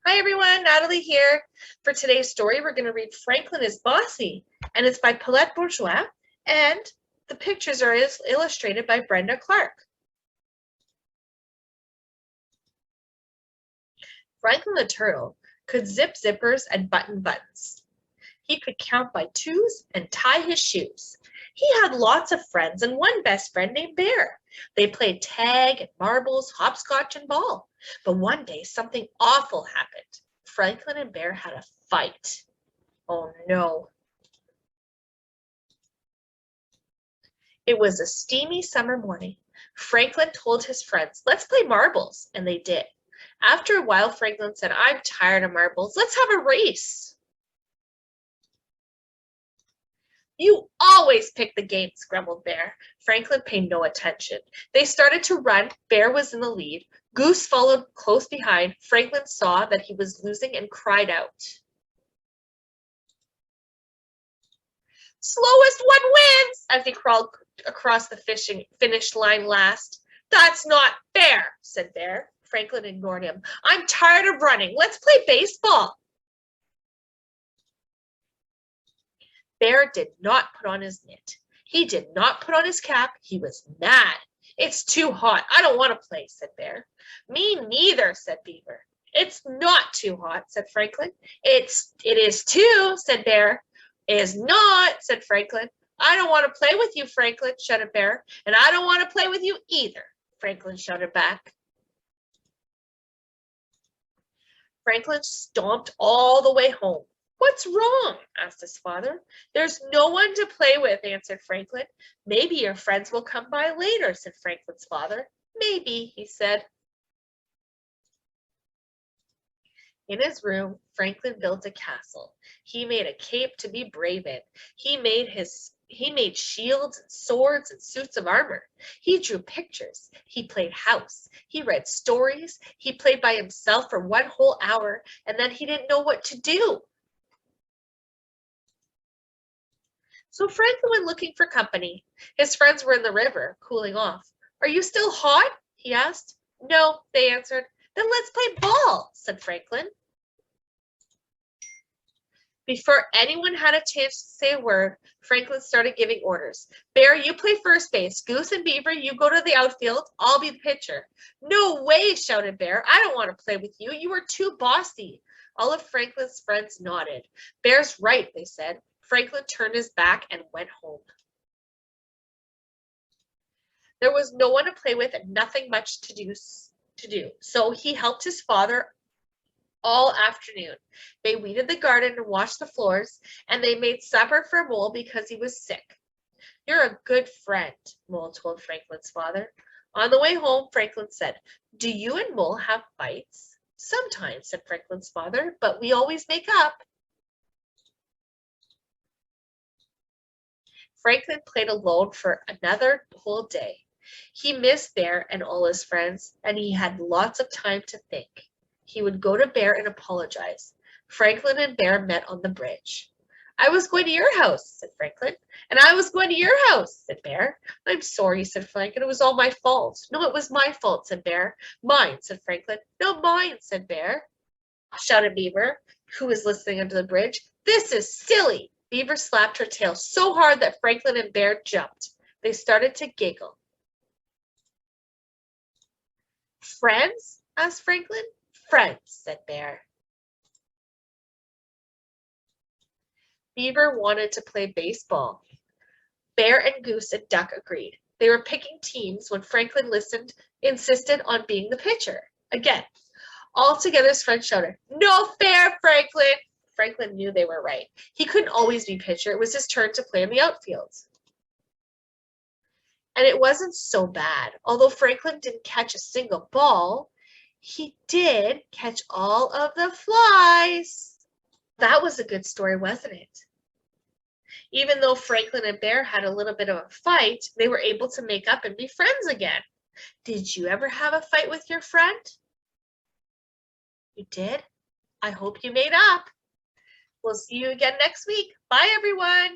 Hi everyone, Natalie here. For today's story, we're going to read Franklin is Bossy, and it's by Paulette Bourgeois, and the pictures are illustrated by Brenda Clark. Franklin the turtle could zip zippers and button buttons. He could count by twos and tie his shoes. He had lots of friends and one best friend named Bear. They played tag and marbles, hopscotch and ball. But one day something awful happened. Franklin and Bear had a fight. Oh no. It was a steamy summer morning. Franklin told his friends, "Let's play marbles," and they did. After a while, Franklin said, "I'm tired of marbles. Let's have a race." "You always pick the games," grumbled Bear. Franklin paid no attention. They started to run. Bear was in the lead. Goose followed close behind. Franklin saw that he was losing and cried out. "Slowest one wins," as he crawled across the finish line last. "That's not fair," said Bear. Franklin ignored him. "I'm tired of running. Let's play baseball." Bear did not put on his mitt. He did not put on his cap. He was mad. "It's too hot. I don't want to play," said Bear. "Me neither," said Beaver. "It's not too hot," said Franklin. It is too," said Bear. "It is not," said Franklin. "I don't want to play with you," Franklin shouted Bear. "And I don't want to play with you either," Franklin shouted back. Franklin stomped all the way home. "What's wrong?" asked his father. "There's no one to play with," answered Franklin. "Maybe your friends will come by later," said Franklin's father. "Maybe," he said. In his room, Franklin built a castle. He made a cape to be brave in. He made shields and swords and suits of armor. He drew pictures. He played house. He read stories. He played by himself for one whole hour, and then he didn't know what to do. So Franklin went looking for company. His friends were in the river, cooling off. "Are you still hot?" he asked. "No," they answered. "Then let's play ball," said Franklin. Before anyone had a chance to say a word, Franklin started giving orders. "Bear, you play first base. Goose and Beaver, you go to the outfield. I'll be the pitcher." "No way," shouted Bear. "I don't want to play with you. You are too bossy." All of Franklin's friends nodded. "Bear's right," they said. Franklin turned his back and went home. There was no one to play with and nothing much to do, so he helped his father all afternoon. They weeded the garden and washed the floors, and they made supper for Mole because he was sick. "You're a good friend," Mole told Franklin's father. On the way home, Franklin said, "Do you and Mole have fights?" "Sometimes," said Franklin's father, "but we always make up." Franklin played alone for another whole day. He missed Bear and all his friends, and he had lots of time to think. He would go to Bear and apologize. Franklin and Bear met on the bridge. "I was going to your house," said Franklin. "And I was going to your house," said Bear. "I'm sorry," said Franklin. "It was all my fault." "No, it was my fault," said Bear. "Mine," said Franklin. "No, mine," said Bear. Shouted Beaver, who was listening under the bridge. "This is silly." Beaver slapped her tail so hard that Franklin and Bear jumped. They started to giggle. "Friends?" asked Franklin. "Friends," said Bear. Beaver wanted to play baseball. Bear and Goose and Duck agreed. They were picking teams when Franklin insisted on being the pitcher. Again, all together his friends shouted, "No fair, Franklin!" Franklin knew they were right. He couldn't always be pitcher. It was his turn to play in the outfield. And it wasn't so bad. Although Franklin didn't catch a single ball, he did catch all of the flies. That was a good story, wasn't it? Even though Franklin and Bear had a little bit of a fight, they were able to make up and be friends again. Did you ever have a fight with your friend? You did? I hope you made up. We'll see you again next week. Bye, everyone.